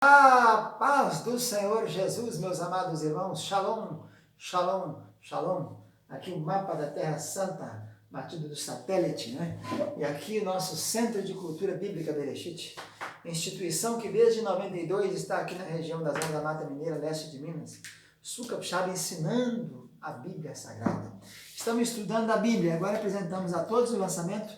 A paz do Senhor Jesus, meus amados irmãos, shalom, shalom, shalom. Aqui o mapa da Terra Santa, batido do satélite, né? E aqui o nosso Centro de Cultura Bíblica Bereshit, instituição que desde 92 está aqui na região da Zona da Mata Mineira, leste de Minas, sul capixaba, ensinando a Bíblia Sagrada. Estamos estudando a Bíblia, agora apresentamos a todos o lançamento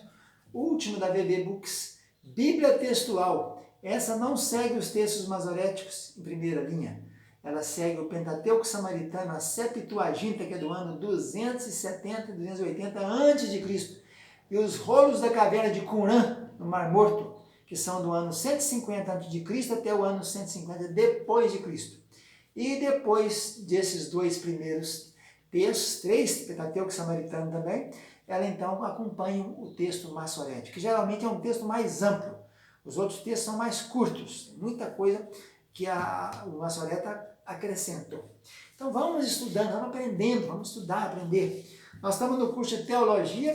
último da VB Books, Bíblia Textual. Essa não segue os textos masoréticos em primeira linha. Ela segue o Pentateuco Samaritano, a Septuaginta, que é do ano 270 e 280 a.C., e os rolos da caverna de Qumran, no Mar Morto, que são do ano 150 a.C. até o ano 150 depois de Cristo. E depois desses dois primeiros textos, três Pentateuco Samaritano também, ela então acompanha o texto maçorético, que geralmente é um texto mais amplo. Os outros textos são mais curtos, muita coisa que o maçoreta acrescentou. Então vamos estudando, vamos aprendendo, vamos estudar, aprender. Nós estamos no curso de Teologia,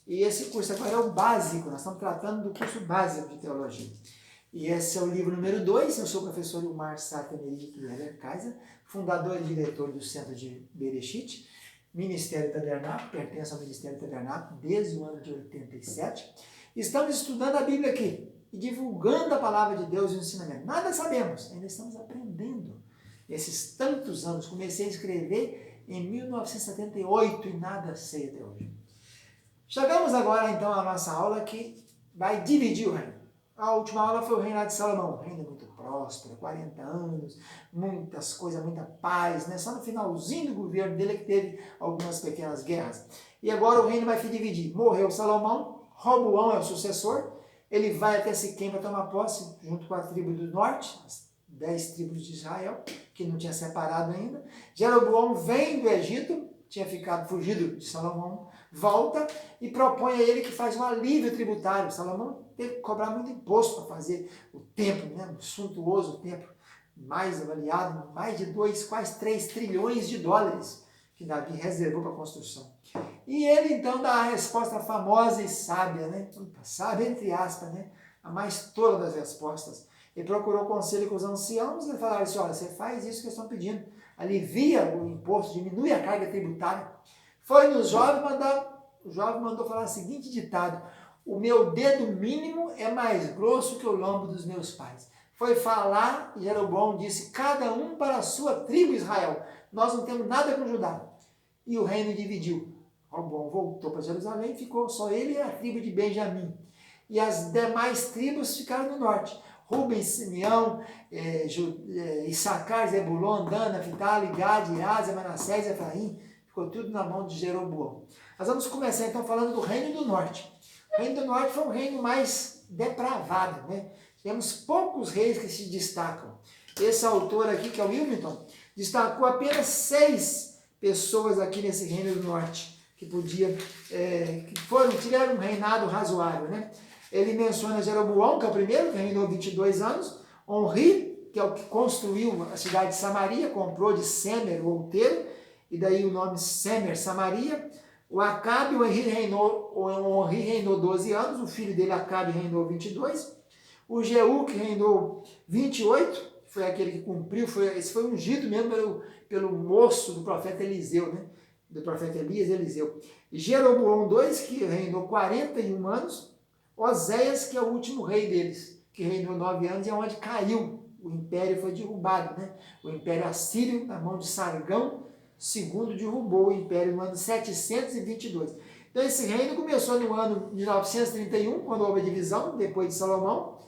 e esse curso agora é o básico, nós estamos tratando do curso básico de Teologia. E esse é o livro número 2, eu sou o professor Ilmar Satemeri Kaiser, fundador e diretor do Centro de Bereshit, Ministério Tabernáculo, pertence ao Ministério Tabernáculo desde o ano de 87. Estamos estudando a Bíblia aqui e divulgando a palavra de Deus e o ensinamento. Nada sabemos, ainda estamos aprendendo. Esses tantos anos, comecei a escrever em 1978 e nada sei até hoje. Chegamos agora então à nossa aula que vai dividir o reino. A última aula foi o reinado de Salomão, um reino muito próspero, 40 anos, muitas coisas, muita paz, né? Só no finalzinho do governo dele que teve algumas pequenas guerras. E agora o reino vai se dividir. Morreu Salomão, Roboão é o sucessor, ele vai até Siquém para tomar posse, junto com a tribo do norte, as 10 tribos de Israel, que não tinha separado ainda. Jeroboão vem do Egito, tinha fugido de Salomão, volta e propõe a ele que faz um alívio tributário. Salomão teve que cobrar muito imposto para fazer o templo, né? O suntuoso templo, mais avaliado, mais de 2, quase 3 trilhões de dólares que Davi reservou para a construção. E ele então dá a resposta famosa e sábia, né? Sábia entre aspas, né? A mais tola das respostas. Ele procurou conselho com os anciãos e falaram assim: olha, você faz isso que eles estão pedindo, alivia o imposto, diminui a carga tributária. Foi no jovem o jovem mandou falar o seguinte ditado: o meu dedo mínimo é mais grosso que o lombo dos meus pais. Foi falar e Jeroboão disse: cada um para a sua tribo, Israel. Nós não temos nada com Judá. E o reino dividiu. Roboão voltou para Jerusalém, ficou só ele e a tribo de Benjamim. E as demais tribos ficaram no norte. Rubem, Simeão, Issacar, Zebulon, Dan, Naphtali, Gad, Ásia, Manassés, Efraim. Ficou tudo na mão de Jeroboão. Nós vamos começar então falando do reino do norte. O reino do norte foi um reino mais depravado, né? Temos poucos reis que se destacam. Esse autor aqui, que é o Wilmington, destacou apenas 6 pessoas aqui nesse reino do norte que tiveram um reinado razoável, né? Ele menciona Jeroboão, que é o primeiro, que reinou 22 anos, Onri, que é o que construiu a cidade de Samaria, comprou de Semer, o outeiro, e daí o nome Semer, Samaria. O Acabe, o Onri reinou 12 anos, o filho dele, Acabe, reinou 22. O Jeú, que reinou 28, foi aquele que cumpriu, esse foi ungido mesmo pelo moço do profeta Eliseu, né? Do profeta Elias, Eliseu. Jeroboão II, que reinou 41 anos. Oséias, que é o último rei deles, que reinou 9 anos e é onde caiu. O império foi derrubado, né? O império assírio, na mão de Sargão II, derrubou o império no ano 722. Então esse reino começou no ano de 931, quando houve a divisão, depois de Salomão.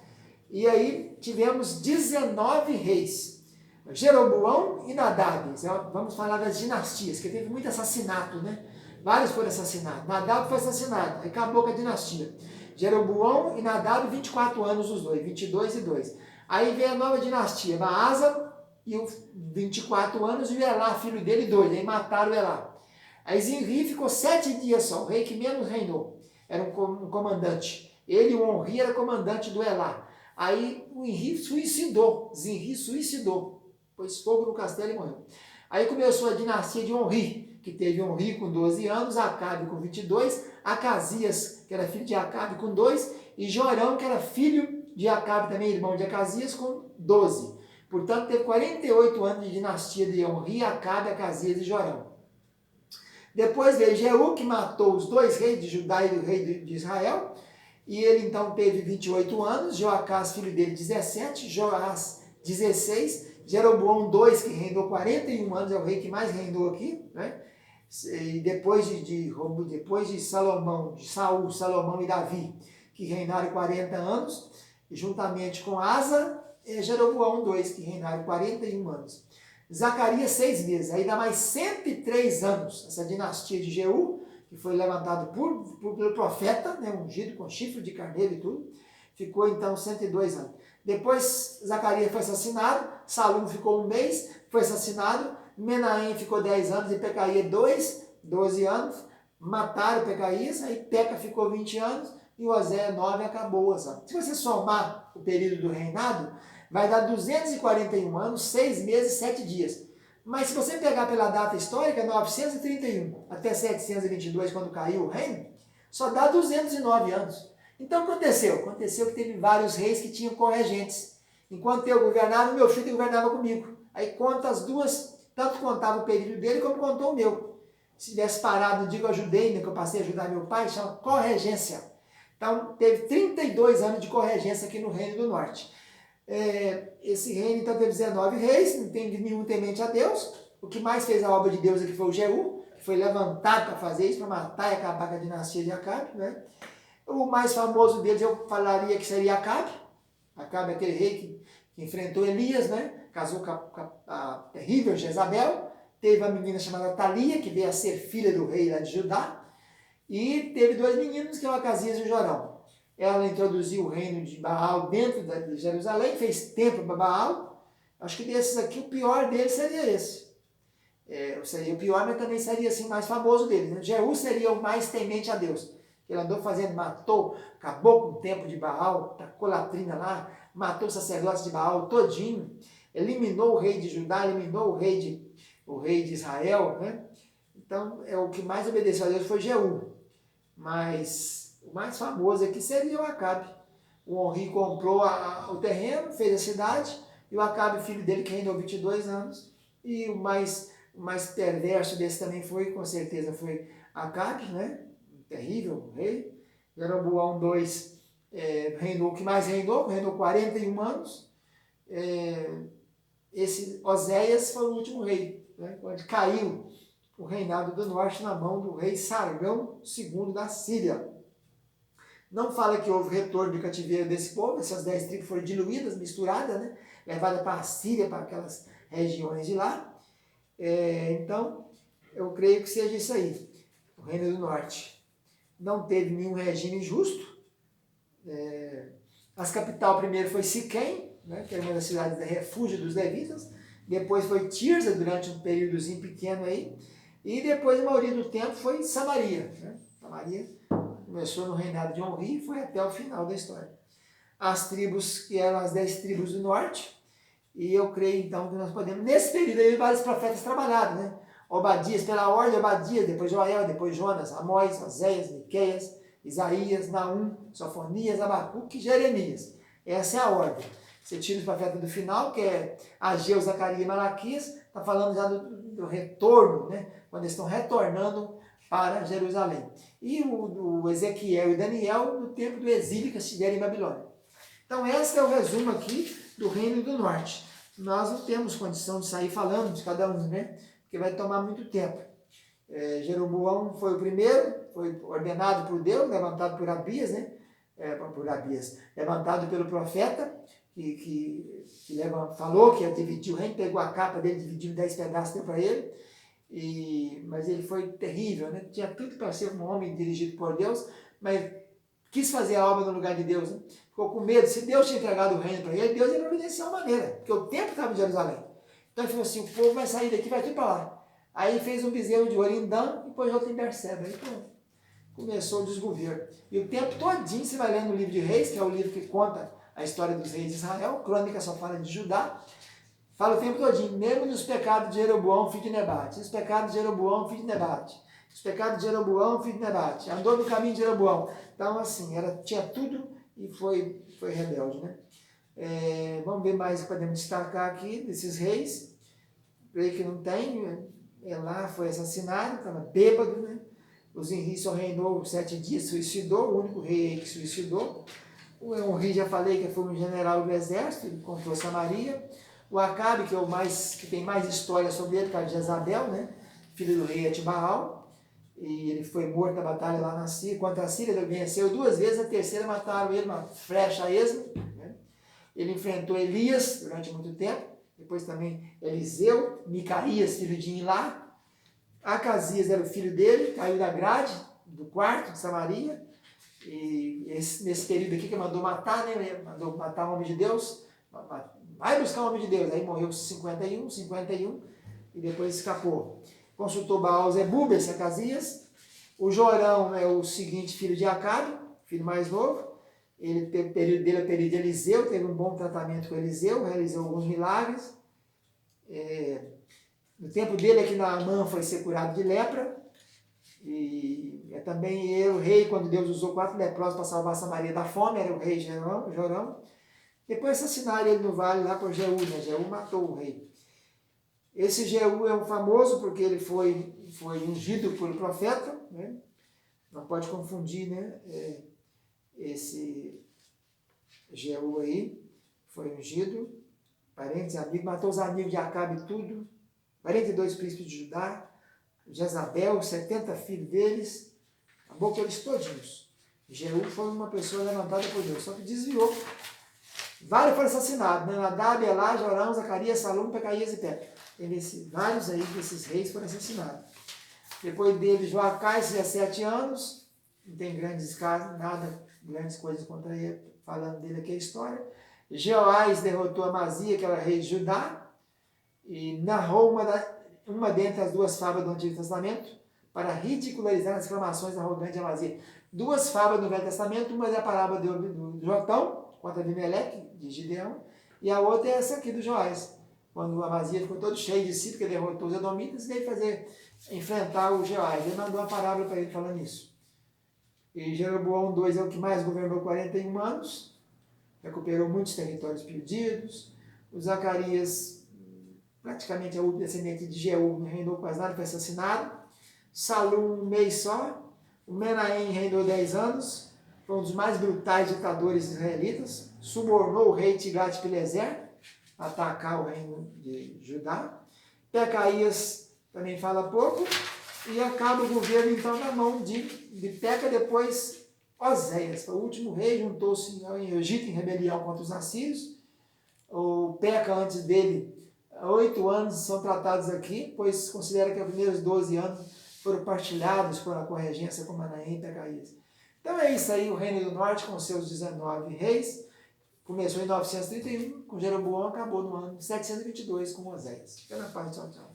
E aí tivemos 19 reis. Jeroboão e Nadab. Vamos falar das dinastias, que teve muito assassinato, né? Vários foram assassinados. Nadab foi assassinado, acabou com a dinastia. Jeroboão e Nadab, 24 anos os dois, 22 e 2. Aí veio a nova dinastia, Baasa, e 24 anos, e o Elá, filho dele, 2. Aí mataram o Elá. Aí Zinri ficou 7 dias só, o rei que menos reinou. Era um comandante. Ele, o Onri, era comandante do Elá. Aí o Zinri suicidou, pôs fogo no castelo e morreu. Aí começou a dinastia de Onri, que teve Onri com 12 anos, Acabe com 22, Acasias, que era filho de Acabe, com 2, e Jorão, que era filho de Acabe, também irmão de Acasias, com 12. Portanto, teve 48 anos de dinastia de Onri, Acabe, Acasias e Jorão. Depois veio Jeú, que matou os dois reis de Judá e o rei de Israel. E ele então teve 28 anos, Joacás, filho dele, 17, Joás, 16, Jeroboão II, que reinou 41 anos, é o rei que mais reinou aqui, né? E depois de Salomão, de Saul, Salomão e Davi, que reinaram 40 anos, e juntamente com Asa, Jeroboão II, que reinaram 41 anos. Zacarias, 6 meses, aí dá mais 103 anos, essa dinastia de Jeú, que foi levantado pelo profeta, né, ungido com chifre de carneiro e tudo, ficou então 102 anos. Depois Zacarias foi assassinado, Salum ficou 1 mês, foi assassinado, Menahem ficou 10 anos e Pecaía 12 anos, mataram Pecaías, aí Peca ficou 20 anos e Oséia 9 acabou os anos. Se você somar o período do reinado, vai dar 241 anos, 6 meses e 7 dias. Mas se você pegar pela data histórica, 931 até 722, quando caiu o reino, só dá 209 anos. Então o que aconteceu? Aconteceu que teve vários reis que tinham corregentes. Enquanto eu governava, meu filho governava comigo. Aí conta as duas, tanto contava o período dele como contou o meu. Se tivesse parado no dia que eu ajudei, né, que eu passei a ajudar meu pai, chama corregência. Então teve 32 anos de corregência aqui no Reino do Norte. Esse reino então teve 19 reis, não tem nenhum temente a Deus. O que mais fez a obra de Deus aqui foi o Jeú, que foi levantado para fazer isso, para matar e acabar com a dinastia de Acabe, né? O mais famoso deles eu falaria que seria Acabe. Acabe é aquele rei que enfrentou Elias, né? Casou com a terrível Jezabel. Teve uma menina chamada Talia, que veio a ser filha do rei lá de Judá. E teve 2 meninos, que é o Acasias e o Jorão. Ela introduziu o reino de Baal dentro de Jerusalém, fez templo para Baal. Acho que desses aqui, o pior deles seria esse. Seria o pior, mas também seria assim, mais famoso dele. Né? Jeú seria o mais temente a Deus. Ele andou fazendo, matou, acabou com o templo de Baal, tacou latrina lá, matou os sacerdotes de Baal todinho, eliminou o rei de Judá, eliminou o rei de Israel. Né? Então, o que mais obedeceu a Deus foi Jeú. Mas o mais famoso aqui seria o Acabe. O Onri comprou o terreno, fez a cidade, e o Acabe, filho dele, que reinou 22 anos. E o mais perverso desse também foi, com certeza, foi Acabe, né? Terrível rei. Jeroboão II reinou, o que mais reinou 41 anos. Esse Oséias foi o último rei, né? Onde caiu o reinado do norte na mão do rei Sargão II da Síria. Não fala que houve retorno de cativeiro desse povo, essas 10 tribos foram diluídas, misturadas, né? Levadas para a Síria, para aquelas regiões de lá. Então, eu creio que seja isso aí, o Reino do Norte. Não teve nenhum regime justo. As capital primeiro foi Siquém, né? Que era uma das cidades de refúgio dos levitas. Depois foi Tirza, durante um períodozinho pequeno aí. E depois, a maioria do tempo, foi Samaria. Né? Samaria começou no reinado de Onri e foi até o final da história. As tribos, que eram as 10 tribos do norte, e eu creio então que nós podemos, nesse período aí, vários profetas trabalharam, né? Obadias, pela ordem, Obadias, depois Joel, depois Jonas, Amós, Oséias, Miqueias, Isaías, Naum, Sofonias, Abacuque e Jeremias. Essa é a ordem. Você tira os profetas do final, que é Ageu, Zacarias e Malaquias, está falando já do retorno, né? Quando eles estão retornando para Jerusalém. E o Ezequiel e Daniel no tempo do exílio que estiveram em Babilônia. Então, esse é o resumo aqui do Reino do Norte. Nós não temos condição de sair falando de cada um, né? Porque vai tomar muito tempo. Jeroboão foi o primeiro, foi ordenado por Deus, levantado por Abias, né? Levantado pelo profeta, que falou que ia dividir o reino, pegou a capa dele, dividiu em 10 pedaços, deu para ele. Mas ele foi terrível, né? Tinha tudo para ser um homem dirigido por Deus, mas quis fazer a obra no lugar de Deus, né? Ficou com medo. Se Deus tinha entregado o reino para ele, Deus ia providenciar uma maneira, porque o tempo estava em Jerusalém. Então ele falou assim, o povo vai sair daqui, vai tudo para lá. Aí fez um bezerro de ouro em Dan e pôs outro em Berseba. Aí pronto, começou o desgoverno. E o tempo todinho, você vai lendo o livro de Reis, que é o livro que conta a história dos reis de Israel, Crônica só fala de Judá, fala o tempo todinho, mesmo nos pecados de Jeroboão, filho de Nebate, os pecados de Jeroboão, filho de Nebate, os pecados de Jeroboão, filho de Nebate, andou no caminho de Jeroboão. Então, assim, tinha tudo e foi rebelde, né? Vamos ver mais o que podemos destacar aqui desses reis. Creio que não tem. Elá foi assassinado, estava bêbado, né? O Zinri só reinou 7 dias, suicidou, o único rei que suicidou. O Henri, já falei que foi um general do exército, ele comprou Samaria. O Acabe, que é o que tem mais história sobre ele, que é Jezabel, né? Filho do rei Etibaal. E ele foi morto na batalha lá na Síria. Contra a Síria, ele venceu 2 vezes, a terceira mataram ele, uma flecha a esmo. Né? Ele enfrentou Elias durante muito tempo. Depois também Eliseu, Micaías, filho de Ilá. Acasias era o filho dele, caiu da grade do quarto de Samaria. E nesse período aqui que mandou matar, né? Mandou matar o homem de Deus. Vai buscar o homem de Deus. Aí morreu 51, e depois escapou. Consultou Baal Zebub, esse Acasias. O Jorão é o seguinte filho de Acabe, filho mais novo. Ele teve o período dele, o período de Eliseu, teve um bom tratamento com Eliseu, realizou alguns milagres. No tempo dele é que Naamã foi ser curado de lepra. E também o rei, quando Deus usou 4 leprosos para salvar Samaria da fome, era o rei Jorão. Depois assassinaram ele no vale lá por Jeú, né? Jeú matou o rei. Esse Jeú é um famoso porque ele foi ungido por profeta, né? Não pode confundir, né? Esse Jeú aí foi ungido, parentes, amigos, matou os amigos de Acabe e tudo, 42 príncipes de Judá, Jezabel, 70 filhos deles, acabou com eles todinhos. Jeú foi uma pessoa levantada por Deus, só que desviou. Vários foram assassinados, né? Nadab, Elá, Jorão, Zacarias, Salum, Pecaías e Peca. Vários aí desses reis foram assassinados. Depois dele, Joacás, 17 anos, não tem grandes casos, nada, grandes coisas contra ele, falando dele aqui a história. Jeoás derrotou Amazia, que era rei de Judá, e narrou uma dentre as 2 fábulas do Antigo Testamento, para ridicularizar as reclamações arrogantes de Amazia. 2 fábulas do Velho Testamento, uma é a parábola do Jotão, contra Abimeleque, de Gideão, e a outra é essa aqui do Joás, quando o Amazia ficou todo cheio de si, porque derrotou os edomitas, e veio enfrentar o Joás. Ele mandou uma parábola para ele falando isso. E Jeroboão II é o que mais governou 41 anos, recuperou muitos territórios perdidos. O Zacarias, praticamente é o descendente de Jeú, não reinou quase nada, foi assassinado. Salum, um mês só. O Menahem reinou 10 anos, foi um dos mais brutais ditadores israelitas, subornou o rei Tiglat-Pileser a atacar o reino de Judá. Pecaías também fala pouco, e acaba o governo então na mão de Peca, depois Oséias, foi o último rei, juntou-se ao Egito em rebelião contra os assírios. O Peca, antes dele, 8 anos são tratados aqui, pois considera que os primeiros 12 anos foram partilhados com a regência com Manaém e Pecaías. Então é isso aí, o Reino do Norte com seus 19 reis, começou em 931 com Jeroboão, acabou no ano 722 com Oséias. Fica na paz, tchau, tchau.